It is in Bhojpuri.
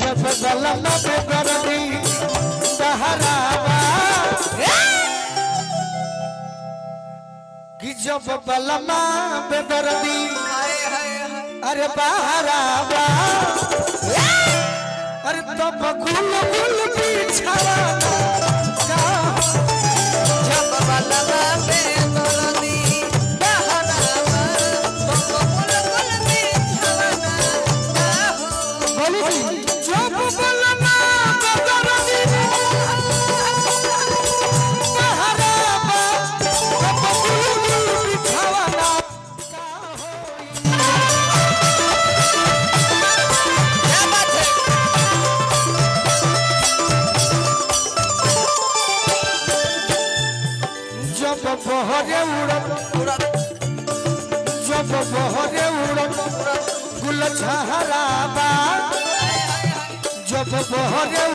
जब बलम पे दर्दी बहरावा कि जब बलम पे दर्दी अरे बहरावा अरे तब गुल गुल बिछावा जब बलम पे दर्दी बहरावा तब गुल गुल बिछावा जब बलम पे दर्दी बहरावा तब गुल गुल बिछावा जब बहरे उड़त जब बहरे उड़त गुल छहरावा जब बहरे